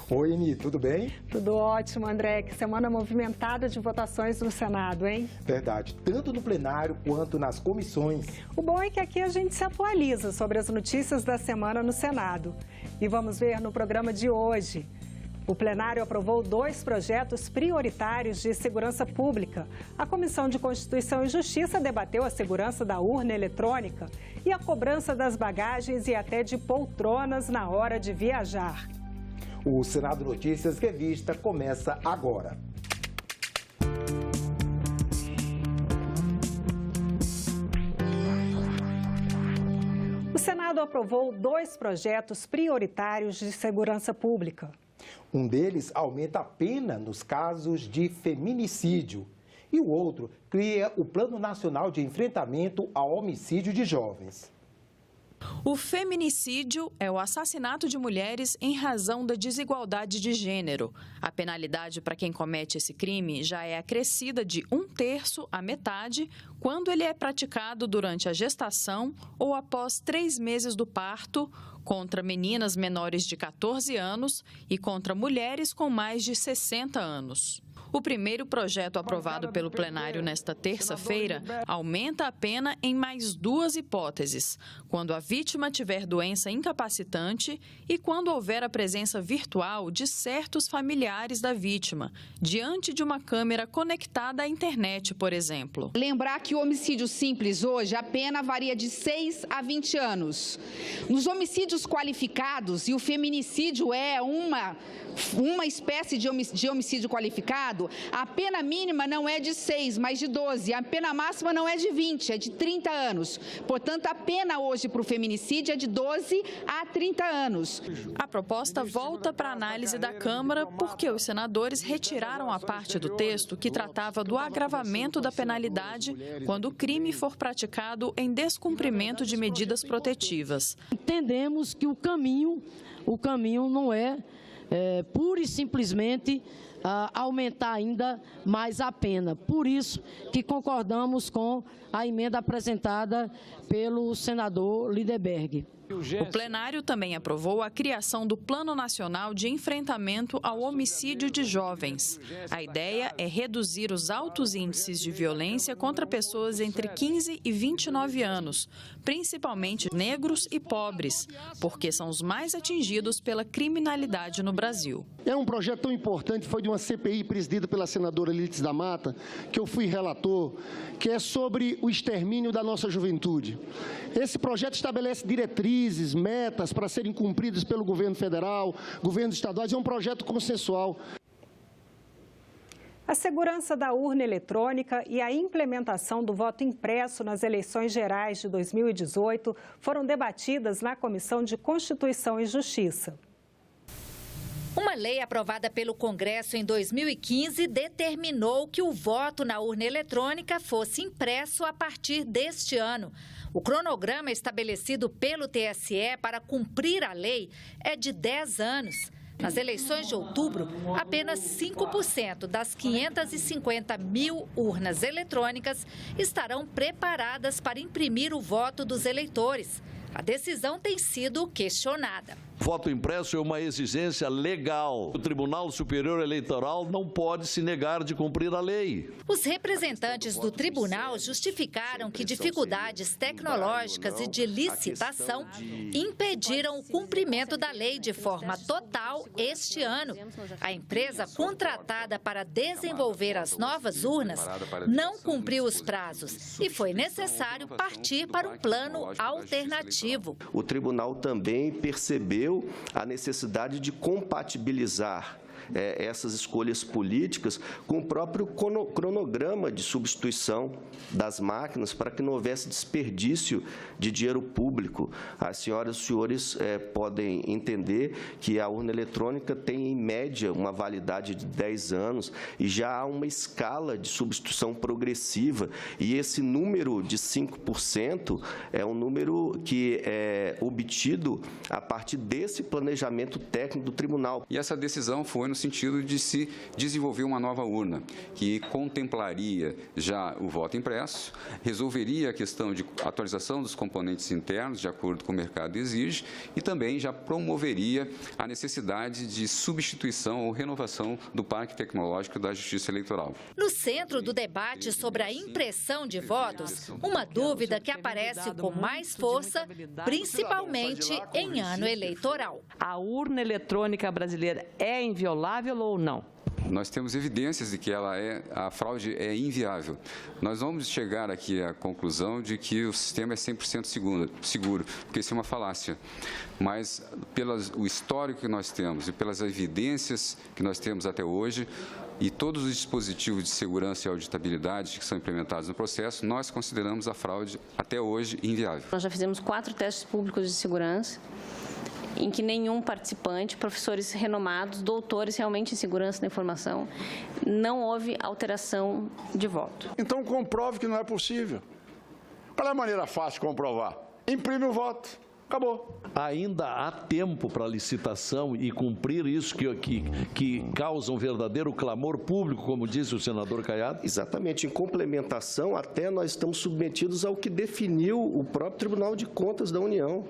Oi, Eni, tudo bem? Tudo ótimo, André. Que semana movimentada de votações no Senado, hein? Verdade, tanto no plenário quanto nas comissões. O bom é que aqui a gente se atualiza sobre as notícias da semana no Senado. E vamos ver no programa de hoje. O plenário aprovou 2 projetos prioritários de segurança pública. A Comissão de Constituição e Justiça debateu a segurança da urna eletrônica e a cobrança das bagagens e até de poltronas na hora de viajar. O Senado Notícias Revista começa agora. O Senado aprovou 2 projetos prioritários de segurança pública. Um deles aumenta a pena nos casos de feminicídio e o outro cria o Plano Nacional de Enfrentamento ao Homicídio de Jovens. O feminicídio é o assassinato de mulheres em razão da desigualdade de gênero. A penalidade para quem comete esse crime já é acrescida de 1/3 à metade quando ele é praticado durante a gestação ou após 3 meses do parto, contra meninas menores de 14 anos e contra mulheres com mais de 60 anos. O primeiro projeto aprovado pelo plenário nesta terça-feira aumenta a pena em mais 2 hipóteses: quando a vítima tiver doença incapacitante e quando houver a presença virtual de certos familiares da vítima, diante de uma câmera conectada à internet, por exemplo. Lembrar que o homicídio simples hoje, a pena varia de 6 a 20 anos. Nos homicídios qualificados, e o feminicídio é uma espécie de homicídio qualificado, a pena mínima não é de 6, mas de 12. A pena máxima não é de 20, é de 30 anos. Portanto, a pena hoje para o feminicídio é de 12 a 30 anos. A proposta volta para a análise da Câmara porque os senadores retiraram a parte do texto que tratava do agravamento da penalidade quando o crime for praticado em descumprimento de medidas protetivas. Entendemos que o caminho não é pura e simplesmente aumentar ainda mais a pena. Por isso que concordamos com a emenda apresentada pelo senador Lindenberg. O plenário também aprovou a criação do Plano Nacional de Enfrentamento ao Homicídio de Jovens. A ideia é reduzir os altos índices de violência contra pessoas entre 15 e 29 anos, principalmente negros e pobres, porque são os mais atingidos pela criminalidade no Brasil. É um projeto tão importante, foi de uma CPI presidida pela senadora Lídice da Mata, que eu fui relator, que é sobre o extermínio da nossa juventude. Esse projeto estabelece diretrizes, metas para serem cumpridas pelo governo federal, governos estaduais, é um projeto consensual. A segurança da urna eletrônica e a implementação do voto impresso nas eleições gerais de 2018 foram debatidas na Comissão de Constituição e Justiça. Uma lei aprovada pelo Congresso em 2015 determinou que o voto na urna eletrônica fosse impresso a partir deste ano. O cronograma estabelecido pelo TSE para cumprir a lei é de 10 anos. Nas eleições de outubro, apenas 5% das 550 mil urnas eletrônicas estarão preparadas para imprimir o voto dos eleitores. A decisão tem sido questionada. Voto impresso é uma exigência legal. O Tribunal Superior Eleitoral não pode se negar de cumprir a lei. Os representantes do tribunal justificaram que dificuldades tecnológicas e de licitação impediram o cumprimento da lei de forma total este ano. A empresa contratada para desenvolver as novas urnas não cumpriu os prazos e foi necessário partir para um plano alternativo. O tribunal também percebeu a necessidade de compatibilizar essas escolhas políticas com o próprio cronograma de substituição das máquinas para que não houvesse desperdício de dinheiro público. As senhoras e os senhores podem entender que a urna eletrônica tem, em média, uma validade de 10 anos e já há uma escala de substituição progressiva e esse número de 5% é um número que é obtido a partir desse planejamento técnico do tribunal. E essa decisão foi no sentido de se desenvolver uma nova urna, que contemplaria já o voto impresso, resolveria a questão de atualização dos componentes internos, de acordo com o mercado exige, e também já promoveria a necessidade de substituição ou renovação do parque tecnológico da Justiça Eleitoral. No centro do debate sobre a impressão de votos, uma dúvida que aparece com mais força, principalmente em ano eleitoral. A urna eletrônica brasileira é inviolável ou não? Nós temos evidências de que a fraude é inviável. Nós vamos chegar aqui à conclusão de que o sistema é 100% seguro, porque isso é uma falácia. Mas, pelo histórico que nós temos e pelas evidências que nós temos até hoje, e todos os dispositivos de segurança e auditabilidade que são implementados no processo, nós consideramos a fraude até hoje inviável. Nós já fizemos 4 testes públicos de segurança, em que nenhum participante, professores renomados, doutores realmente em segurança da informação, não houve alteração de voto. Então comprove que não é possível. Qual é a maneira fácil de comprovar? Imprime o voto. Acabou. Ainda há tempo para licitação e cumprir isso que causa um verdadeiro clamor público, como disse o senador Caiado? Exatamente. Em complementação, até nós estamos submetidos ao que definiu o próprio Tribunal de Contas da União,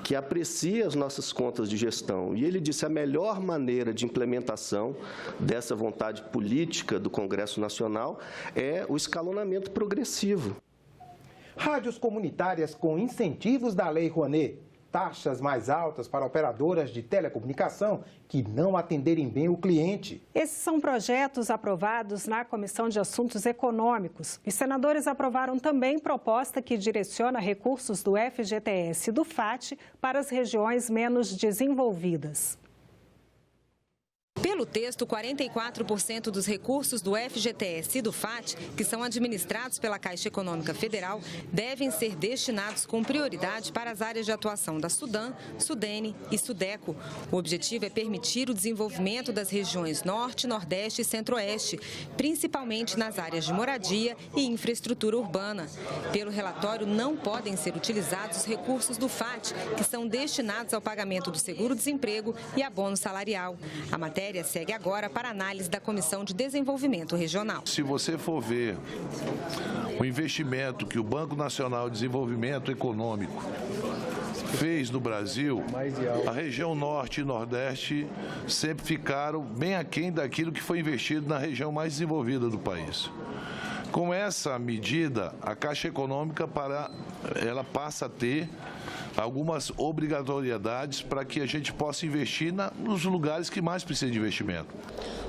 que aprecia as nossas contas de gestão. E ele disse que a melhor maneira de implementação dessa vontade política do Congresso Nacional é o escalonamento progressivo. Rádios comunitárias com incentivos da Lei Rouanet, taxas mais altas para operadoras de telecomunicação que não atenderem bem o cliente. Esses são projetos aprovados na Comissão de Assuntos Econômicos. Os senadores aprovaram também proposta que direciona recursos do FGTS e do FAT para as regiões menos desenvolvidas. Pelo texto, 44% dos recursos do FGTS e do FAT, que são administrados pela Caixa Econômica Federal, devem ser destinados com prioridade para as áreas de atuação da Sudan, Sudene e Sudeco. O objetivo é permitir o desenvolvimento das regiões Norte, Nordeste e Centro-Oeste, principalmente nas áreas de moradia e infraestrutura urbana. Pelo relatório, não podem ser utilizados os recursos do FAT, que são destinados ao pagamento do seguro-desemprego e abono salarial. A matéria segue agora para análise da Comissão de Desenvolvimento Regional. Se você for ver o investimento que o Banco Nacional de Desenvolvimento Econômico fez no Brasil, a região Norte e Nordeste sempre ficaram bem aquém daquilo que foi investido na região mais desenvolvida do país. Com essa medida, a Caixa Econômica ela passa a ter algumas obrigatoriedades para que a gente possa investir nos lugares que mais precisam de investimento.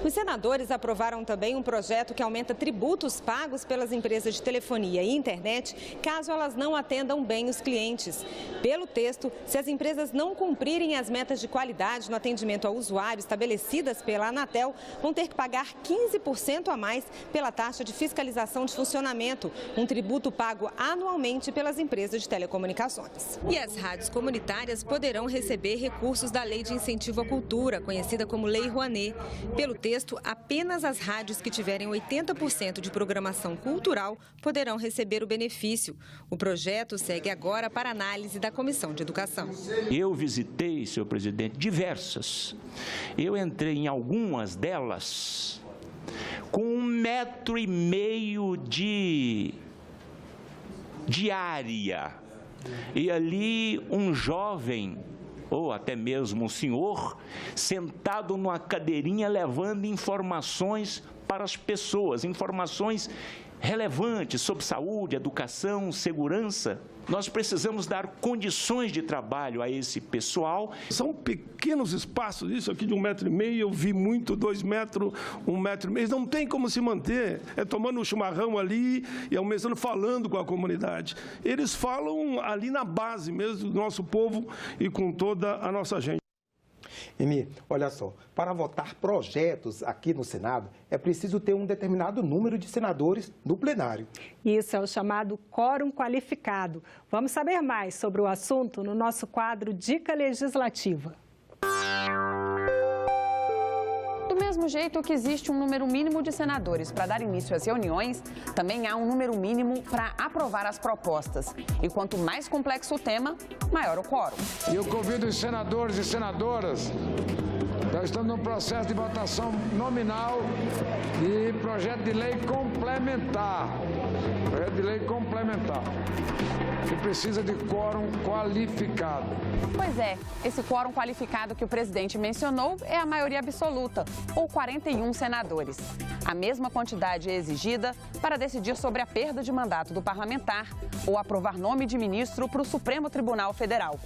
Os senadores aprovaram também um projeto que aumenta tributos pagos pelas empresas de telefonia e internet, caso elas não atendam bem os clientes. Pelo texto, se as empresas não cumprirem as metas de qualidade no atendimento ao usuário estabelecidas pela Anatel, vão ter que pagar 15% a mais pela taxa de fiscalização de funcionamento, um tributo pago anualmente pelas empresas de telecomunicações. E as rádios comunitárias poderão receber recursos da Lei de Incentivo à Cultura, conhecida como Lei Rouanet. Pelo texto, apenas as rádios que tiverem 80% de programação cultural poderão receber o benefício. O projeto segue agora para análise da Comissão de Educação. Eu visitei, senhor presidente, diversas. Eu entrei em algumas delas com 1,5 metro de área. E ali um jovem, ou até mesmo um senhor, sentado numa cadeirinha levando informações para as pessoas, informações relevantes sobre saúde, educação, segurança. Nós precisamos dar condições de trabalho a esse pessoal. São pequenos espaços, isso aqui de 1,5 metro, eu vi muito, 2 metros, 1,5 metro. Não tem como se manter, é tomando um chimarrão ali e ao mesmo tempo falando com a comunidade. Eles falam ali na base mesmo do nosso povo e com toda a nossa gente. Emi, olha só, para votar projetos aqui no Senado, é preciso ter um determinado número de senadores no plenário. Isso é o chamado quórum qualificado. Vamos saber mais sobre o assunto no nosso quadro Dica Legislativa. Do mesmo jeito que existe um número mínimo de senadores para dar início às reuniões, também há um número mínimo para aprovar as propostas. E quanto mais complexo o tema, maior o quórum. E eu convido os senadores e senadoras da Nós estamos no processo de votação nominal de projeto de lei complementar. Projeto de lei complementar, que precisa de quórum qualificado. Pois é, esse quórum qualificado que o presidente mencionou é a maioria absoluta, ou 41 senadores. A mesma quantidade é exigida para decidir sobre a perda de mandato do parlamentar ou aprovar nome de ministro para o Supremo Tribunal Federal.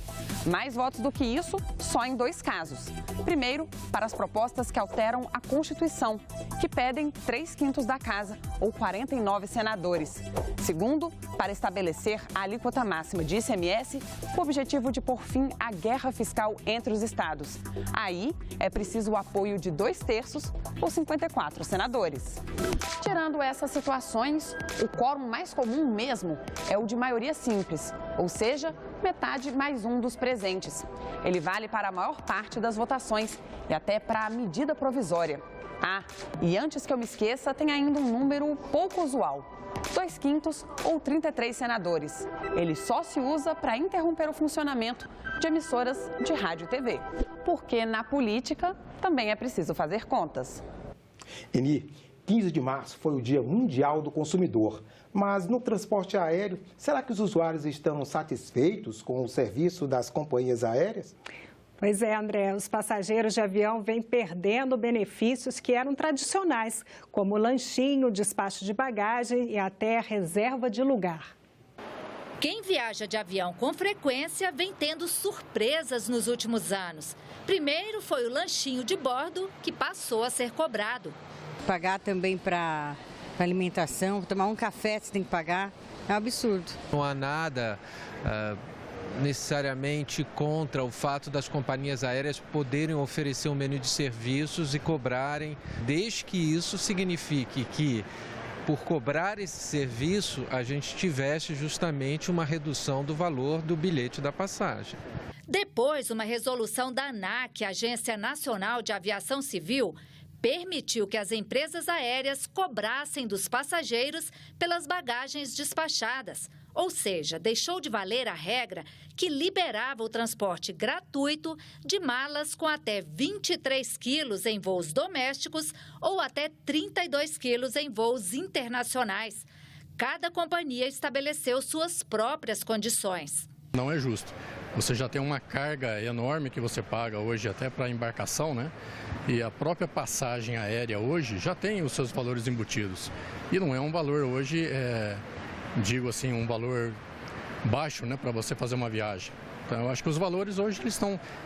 Mais votos do que isso, só em 2 casos. Primeiro, para as propostas que alteram a Constituição, que pedem 3/5 da casa, ou 49 senadores. Segundo, para estabelecer a alíquota máxima de ICMS, com o objetivo de pôr fim à guerra fiscal entre os estados. Aí, é preciso o apoio de 2/3, ou 54 senadores. Tirando essas situações, o quórum mais comum mesmo é o de maioria simples, ou seja, metade mais um dos presentes. Ele vale para a maior parte das votações e até para a medida provisória. Ah, e antes que eu me esqueça, tem ainda um número pouco usual: 2/5 ou 33 senadores. Ele só se usa para interromper o funcionamento de emissoras de rádio e TV. Porque na política também é preciso fazer contas. Eni, 15 de março foi o Dia Mundial do Consumidor. Mas no transporte aéreo, será que os usuários estão satisfeitos com o serviço das companhias aéreas? Pois é, André, os passageiros de avião vêm perdendo benefícios que eram tradicionais, como lanchinho, despacho de bagagem e até reserva de lugar. Quem viaja de avião com frequência vem tendo surpresas nos últimos anos. Primeiro foi o lanchinho de bordo, que passou a ser cobrado. Pagar também para alimentação, tomar um café você tem que pagar, é um absurdo. Não há nada necessariamente contra o fato das companhias aéreas poderem oferecer um menu de serviços e cobrarem, desde que isso signifique que, por cobrar esse serviço, a gente tivesse justamente uma redução do valor do bilhete da passagem. Depois, uma resolução da ANAC, Agência Nacional de Aviação Civil, permitiu que as empresas aéreas cobrassem dos passageiros pelas bagagens despachadas. Ou seja, deixou de valer a regra que liberava o transporte gratuito de malas com até 23 quilos em voos domésticos ou até 32 quilos em voos internacionais. Cada companhia estabeleceu suas próprias condições. Não é justo. Você já tem uma carga enorme que você paga hoje até para a embarcação, né? E a própria passagem aérea hoje já tem os seus valores embutidos. E não é um valor hoje, digo assim, um valor baixo, né, para você fazer uma viagem. Então, eu acho que os valores hoje eles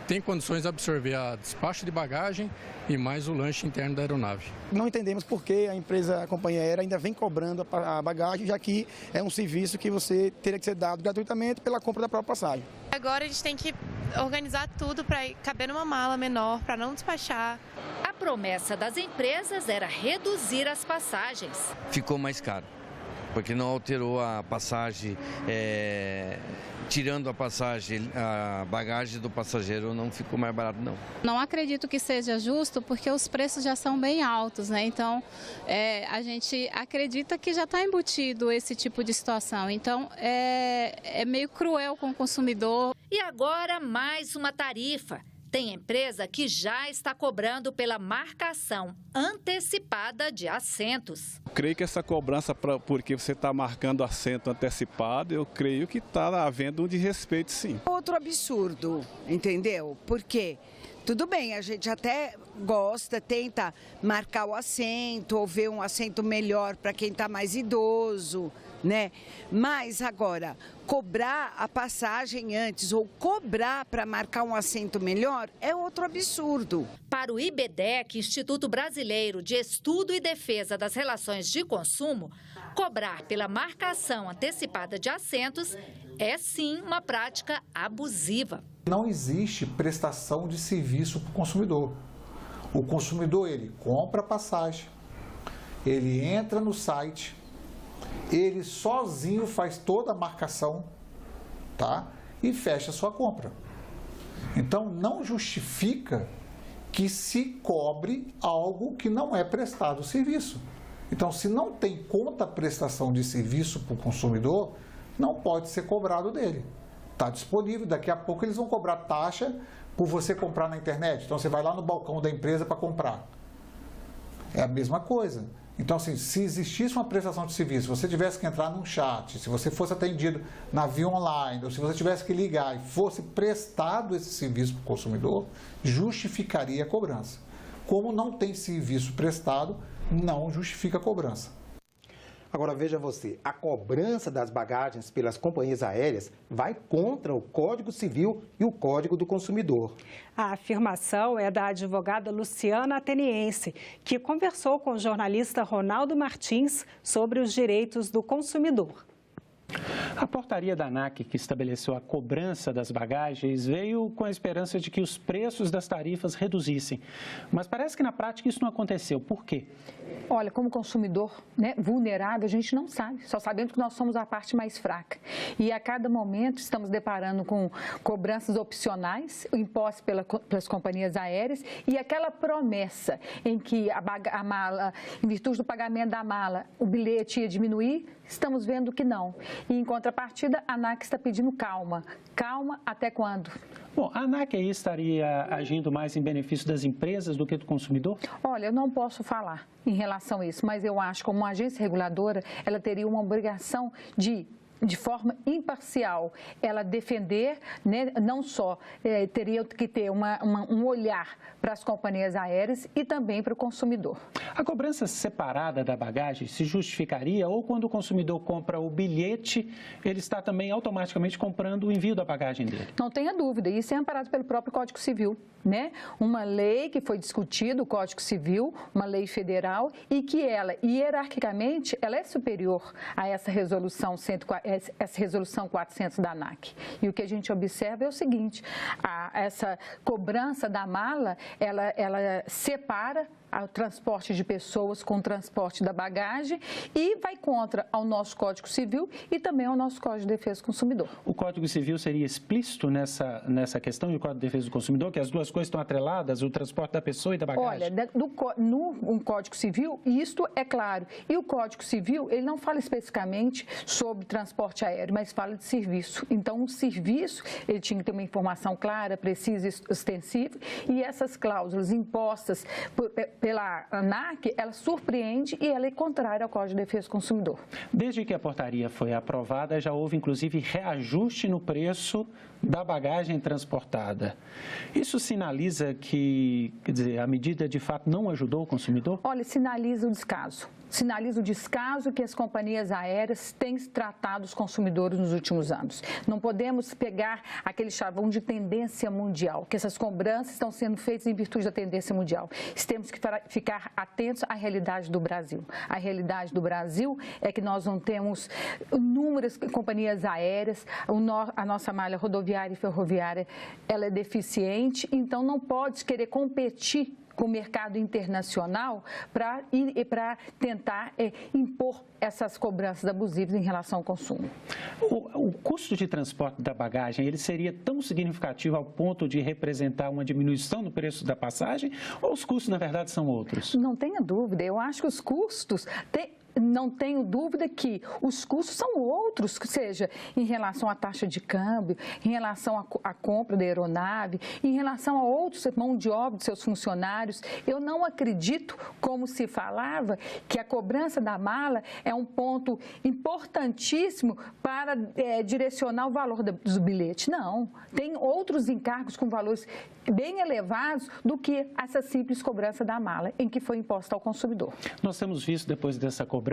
têm condições de absorver a despacho de bagagem e mais o lanche interno da aeronave. Não entendemos por que a companhia aérea ainda vem cobrando a bagagem, já que é um serviço que você teria que ser dado gratuitamente pela compra da própria passagem. Agora a gente tem que organizar tudo para caber numa mala menor, para não despachar. A promessa das empresas era reduzir as passagens. Ficou mais caro, porque não alterou a passagem, tirando a passagem, a bagagem do passageiro não ficou mais barato, não. Não acredito que seja justo, porque os preços já são bem altos, né? Então, a gente acredita que já está embutido esse tipo de situação. Então, é meio cruel com o consumidor. E agora, mais uma tarifa. Tem empresa que já está cobrando pela marcação antecipada de assentos. Creio que essa cobrança, porque você está marcando assento antecipado, eu creio que está havendo um desrespeito, sim. Outro absurdo, entendeu? Porque tudo bem, a gente até gosta, tenta marcar o assento ou ver um assento melhor para quem está mais idoso, né? Mas agora, cobrar a passagem antes ou cobrar para marcar um assento melhor é outro absurdo. Para o IBDEC, Instituto Brasileiro de Estudo e Defesa das Relações de Consumo, cobrar pela marcação antecipada de assentos é sim uma prática abusiva. Não existe prestação de serviço para o consumidor. O consumidor, ele compra a passagem, ele entra no site, ele sozinho faz toda a marcação, tá? E fecha a sua compra. Então, não justifica que se cobre algo que não é prestado serviço. Então, se não tem conta prestação de serviço para o consumidor, não pode ser cobrado dele. Está disponível, daqui a pouco eles vão cobrar taxa por você comprar na internet. Então, você vai lá no balcão da empresa para comprar. É a mesma coisa. Então, assim, se existisse uma prestação de serviço, se você tivesse que entrar num chat, se você fosse atendido na via online, ou se você tivesse que ligar e fosse prestado esse serviço para o consumidor, justificaria a cobrança. Como não tem serviço prestado, não justifica a cobrança. Agora veja você, a cobrança das bagagens pelas companhias aéreas vai contra o Código Civil e o Código do Consumidor. A afirmação é da advogada Luciana Ateniense, que conversou com o jornalista Ronaldo Martins sobre os direitos do consumidor. A portaria da ANAC, que estabeleceu a cobrança das bagagens, veio com a esperança de que os preços das tarifas reduzissem. Mas parece que na prática isso não aconteceu. Por quê? Olha, como consumidor, né, vulnerável, a gente não sabe. Só sabemos que nós somos a parte mais fraca. E a cada momento estamos deparando com cobranças opcionais, impostos pelas companhias aéreas e aquela promessa em que a mala, em virtude do pagamento da mala, o bilhete ia diminuir, estamos vendo que não. E, em contrapartida, a ANAC está pedindo calma. Calma até quando? Bom, a ANAC aí estaria agindo mais em benefício das empresas do que do consumidor? Olha, eu não posso falar em relação a isso, mas eu acho que como uma agência reguladora, ela teria uma obrigação de forma imparcial, ela defender, né, não só teria que ter um olhar para as companhias aéreas e também para o consumidor. A cobrança separada da bagagem se justificaria ou quando o consumidor compra o bilhete, ele está também automaticamente comprando o envio da bagagem dele? Não tenha dúvida, isso é amparado pelo próprio Código Civil, né? Uma lei que foi discutida, o Código Civil, uma lei federal e que ela, hierarquicamente, ela é superior a essa resolução 400 da ANAC. E o que a gente observa é o seguinte, essa cobrança da mala, ela separa o transporte de pessoas com o transporte da bagagem e vai contra ao nosso Código Civil e também ao nosso Código de Defesa do Consumidor. O Código Civil seria explícito nessa questão e o Código de Defesa do Consumidor, que as duas coisas estão atreladas, o transporte da pessoa e da bagagem? Olha, no Código Civil, isto é claro. E o Código Civil, ele não fala especificamente sobre transporte aéreo, mas fala de serviço. Então, um serviço, ele tinha que ter uma informação clara, precisa, extensiva, e essas cláusulas impostas pela ANAC, ela surpreende e ela é contrária ao Código de Defesa do Consumidor. Desde que a portaria foi aprovada, já houve, inclusive, reajuste no preço da bagagem transportada. Isso sinaliza que, quer dizer, a medida de fato não ajudou o consumidor? Olha, sinaliza o descaso. Sinaliza o descaso que as companhias aéreas têm tratado os consumidores nos últimos anos. Não podemos pegar aquele chavão de tendência mundial, que essas cobranças estão sendo feitas em virtude da tendência mundial. Temos que ficar atentos à realidade do Brasil. A realidade do Brasil é que nós não temos inúmeras companhias aéreas, a nossa malha rodoviária e ferroviária ela é deficiente, então não pode querer competir com o mercado internacional para tentar impor essas cobranças abusivas em relação ao consumo. O custo de transporte da bagagem, ele seria tão significativo ao ponto de representar uma diminuição no preço da passagem ou os custos, na verdade, são outros? Não tenha dúvida, eu acho que os custos não tenho dúvida que os custos são outros, seja em relação à taxa de câmbio, em relação à compra da aeronave, em relação a outros, mão de obra de seus funcionários. Eu não acredito, como se falava, que a cobrança da mala é um ponto importantíssimo para direcionar o valor do bilhete. Não, tem outros encargos com valores bem elevados do que essa simples cobrança da mala, em que foi imposta ao consumidor. Nós temos visto, depois dessa cobrança,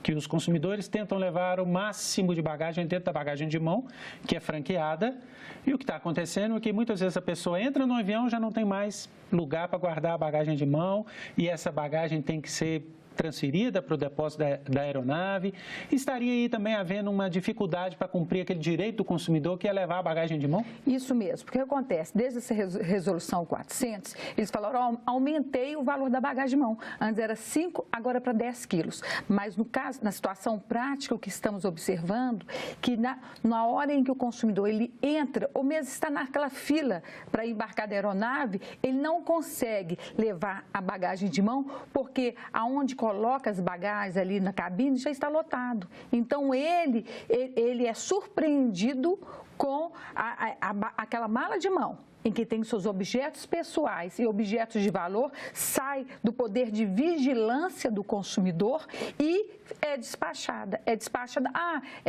que os consumidores tentam levar o máximo de bagagem dentro da bagagem de mão, que é franqueada, e o que está acontecendo é que muitas vezes a pessoa entra no avião e já não tem mais lugar para guardar a bagagem de mão, e essa bagagem tem que ser transferida para o depósito da aeronave. Estaria aí também havendo uma dificuldade para cumprir aquele direito do consumidor que é levar a bagagem de mão? Isso mesmo, porque acontece, desde essa resolução 400, eles falaram, aumentei o valor da bagagem de mão. Antes era 5, agora para 10 quilos. Mas no caso, na situação prática, o que estamos observando, que na hora em que o consumidor ele entra, ou mesmo está naquela fila para embarcar da aeronave, ele não consegue levar a bagagem de mão, porque aonde coloca as bagagens ali na cabine já está lotado. Então, ele é surpreendido com aquela mala de mão em que tem seus objetos pessoais e objetos de valor, sai do poder de vigilância do consumidor e é despachada. É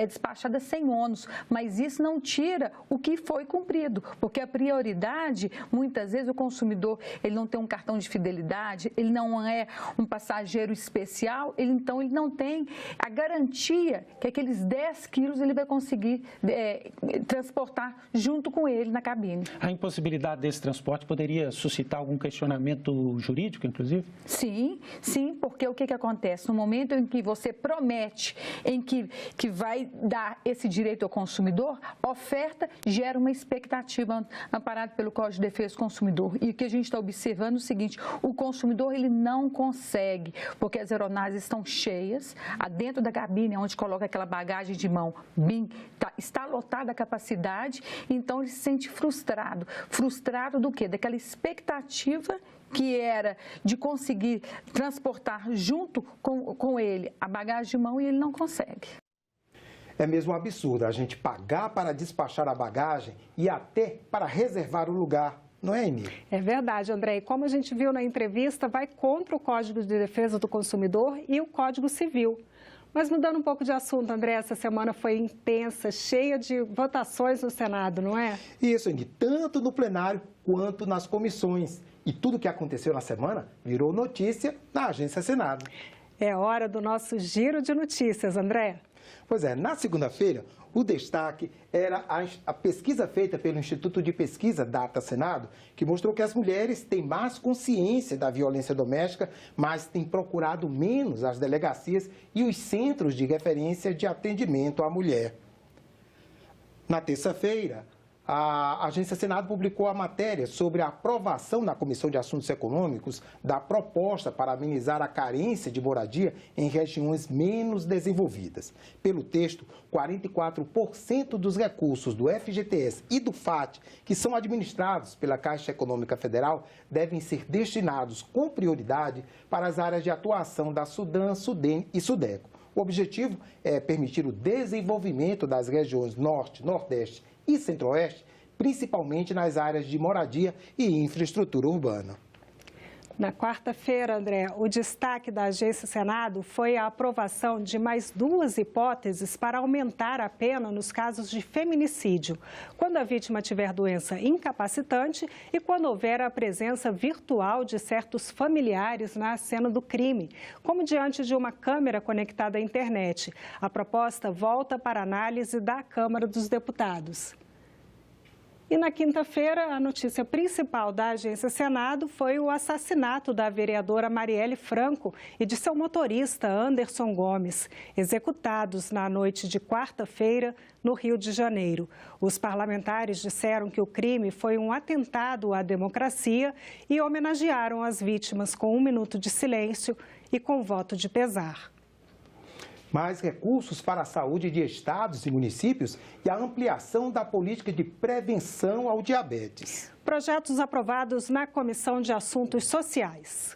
despachada sem ônus, mas isso não tira o que foi cumprido, porque a prioridade, muitas vezes o consumidor, ele não tem um cartão de fidelidade, ele não é um passageiro especial, então ele não tem a garantia que aqueles 10 quilos ele vai conseguir transportar junto com ele na cabine. A impossibilidade desse transporte poderia suscitar algum questionamento jurídico, inclusive? Sim, porque o que acontece? No momento em que você promete que vai dar esse direito ao consumidor, a oferta gera uma expectativa amparada pelo Código de Defesa do Consumidor. E o que a gente está observando é o seguinte, o consumidor ele não consegue, porque as aeronaves estão cheias, dentro da cabine, onde coloca aquela bagagem de mão, está lotada a capacidade, então ele se sente frustrado. Frustrado do quê? Daquela expectativa que era de conseguir transportar junto com ele a bagagem de mão e ele não consegue. É mesmo um absurdo a gente pagar para despachar a bagagem e até para reservar o lugar. Não é, Emília? É verdade, André. E como a gente viu na entrevista, vai contra o Código de Defesa do Consumidor e o Código Civil. Mas mudando um pouco de assunto, André, essa semana foi intensa, cheia de votações no Senado, não é? Isso, Emília, tanto no plenário quanto nas comissões. E tudo o que aconteceu na semana virou notícia na Agência Senado. É hora do nosso giro de notícias, André. Pois é, na segunda-feira, o destaque era a pesquisa feita pelo Instituto de Pesquisa Data Senado, que mostrou que as mulheres têm mais consciência da violência doméstica, mas têm procurado menos as delegacias e os centros de referência de atendimento à mulher. Na terça-feira, a Agência Senado publicou a matéria sobre a aprovação na Comissão de Assuntos Econômicos da proposta para amenizar a carência de moradia em regiões menos desenvolvidas. Pelo texto, 44% dos recursos do FGTS e do FAT, que são administrados pela Caixa Econômica Federal, devem ser destinados com prioridade para as áreas de atuação da Sudam, Sudene e Sudeco. O objetivo é permitir o desenvolvimento das regiões Norte, Nordeste e Centro-Oeste, principalmente nas áreas de moradia e infraestrutura urbana. Na quarta-feira, André, o destaque da Agência Senado foi a aprovação de mais 2 hipóteses para aumentar a pena nos casos de feminicídio, quando a vítima tiver doença incapacitante e quando houver a presença virtual de certos familiares na cena do crime, como diante de uma câmera conectada à internet. A proposta volta para análise da Câmara dos Deputados. E na quinta-feira, a notícia principal da Agência Senado foi o assassinato da vereadora Marielle Franco e de seu motorista Anderson Gomes, executados na noite de quarta-feira no Rio de Janeiro. Os parlamentares disseram que o crime foi um atentado à democracia e homenagearam as vítimas com 1 minuto de silêncio e com voto de pesar. Mais recursos para a saúde de estados e municípios e a ampliação da política de prevenção ao diabetes. Projetos aprovados na Comissão de Assuntos Sociais.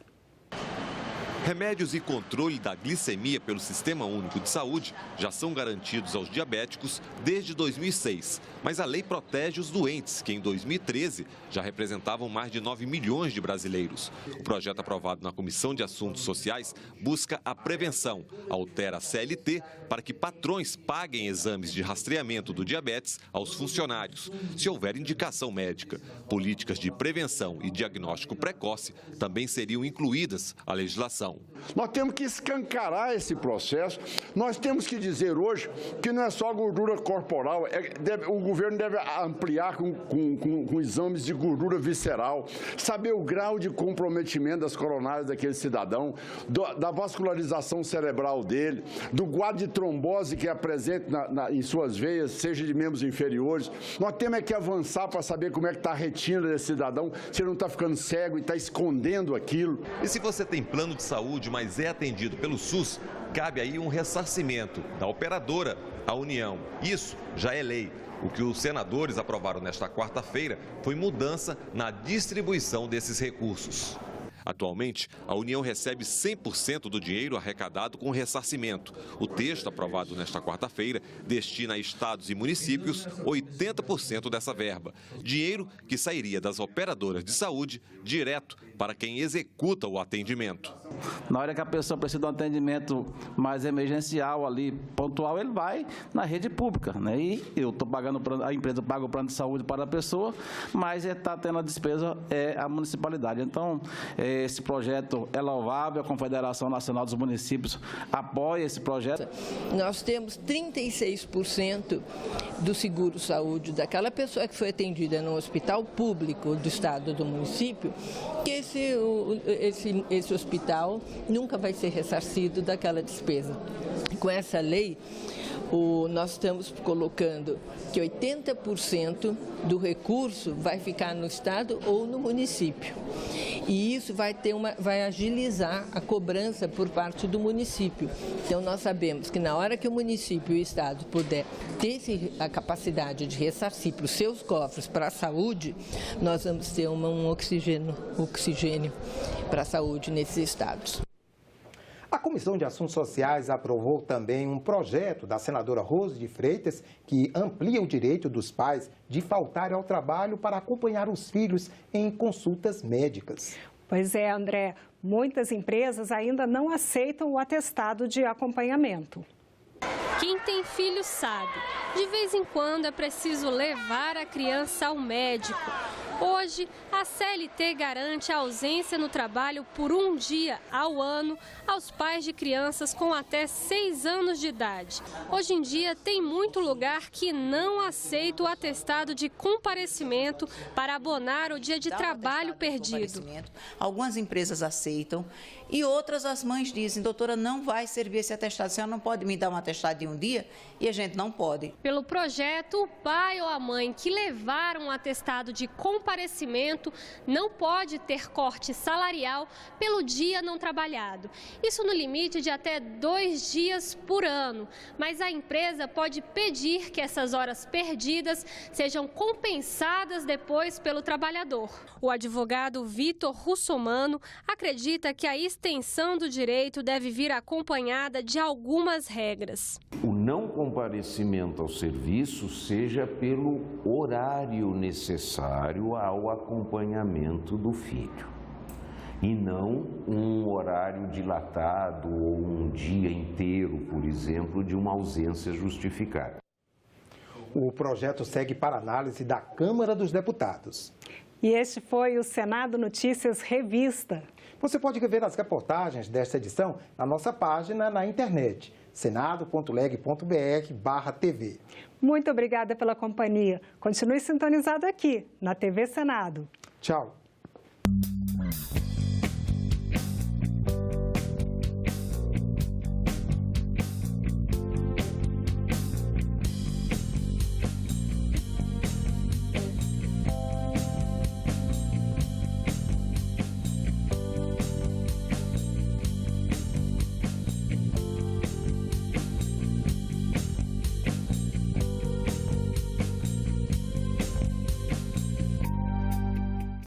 Remédios e controle da glicemia pelo Sistema Único de Saúde já são garantidos aos diabéticos desde 2006. Mas a lei protege os doentes, que em 2013 já representavam mais de 9 milhões de brasileiros. O projeto aprovado na Comissão de Assuntos Sociais busca a prevenção, altera a CLT para que patrões paguem exames de rastreamento do diabetes aos funcionários, se houver indicação médica. Políticas de prevenção e diagnóstico precoce também seriam incluídas à legislação. Nós temos que escancarar esse processo, nós temos que dizer hoje que não é só gordura corporal, o governo deve ampliar com exames de gordura visceral, saber o grau de comprometimento das coronárias daquele cidadão, da vascularização cerebral dele, do quadro de trombose que é presente em suas veias, seja de membros inferiores. Nós temos que avançar para saber como é que está a retina desse cidadão, se ele não está ficando cego e está escondendo aquilo. E se você tem plano de saúde, mas é atendido pelo SUS, cabe aí um ressarcimento da operadora à União. Isso já é lei. O que os senadores aprovaram nesta quarta-feira foi mudança na distribuição desses recursos. Atualmente, a União recebe 100% do dinheiro arrecadado com ressarcimento. O texto, aprovado nesta quarta-feira, destina a estados e municípios 80% dessa verba. Dinheiro que sairia das operadoras de saúde direto para quem executa o atendimento. Na hora que a pessoa precisa de um atendimento mais emergencial ali, pontual, ele vai na rede pública, né? E eu estou pagando, a empresa paga o plano de saúde para a pessoa, mas está tendo a despesa a municipalidade. Então, esse projeto é louvável, a Confederação Nacional dos Municípios apoia esse projeto. Nós temos 36% do seguro-saúde daquela pessoa que foi atendida no hospital público do estado ou do município, que esse hospital nunca vai ser ressarcido daquela despesa. Com essa lei, nós estamos colocando que 80% do recurso vai ficar no estado ou no município. E isso vai agilizar a cobrança por parte do município. Então, nós sabemos que na hora que o município e o estado puder ter a capacidade de ressarcir para os seus cofres para a saúde, nós vamos ter um oxigênio para a saúde nesses estados. A Comissão de Assuntos Sociais aprovou também um projeto da senadora Rose de Freitas que amplia o direito dos pais de faltarem ao trabalho para acompanhar os filhos em consultas médicas. Pois é, André, muitas empresas ainda não aceitam o atestado de acompanhamento. Quem tem filho sabe, de vez em quando é preciso levar a criança ao médico. Hoje, a CLT garante a ausência no trabalho por um dia ao ano aos pais de crianças com até 6 anos de idade. Hoje em dia, tem muito lugar que não aceita o atestado de comparecimento para abonar o dia de trabalho perdido. Algumas empresas aceitam e outras as mães dizem, doutora, não vai servir esse atestado, a senhora não pode me dar um atestado de um dia, e a gente não pode. Pelo projeto, o pai ou a mãe que levaram um atestado de comparecimento não pode ter corte salarial pelo dia não trabalhado. Isso no limite de até 2 dias por ano. Mas a empresa pode pedir que essas horas perdidas sejam compensadas depois pelo trabalhador. O advogado Vitor Russomano acredita que a extensão do direito deve vir acompanhada de algumas regras. O não comparecimento ao serviço seja pelo horário necessário ao acompanhamento do filho e não um horário dilatado ou um dia inteiro, por exemplo, de uma ausência justificada. O projeto segue para análise da Câmara dos Deputados. E este foi o Senado Notícias Revista. Você pode rever as reportagens desta edição na nossa página na internet, senado.leg.br/TV. Muito obrigada pela companhia. Continue sintonizado aqui, na TV Senado. Tchau.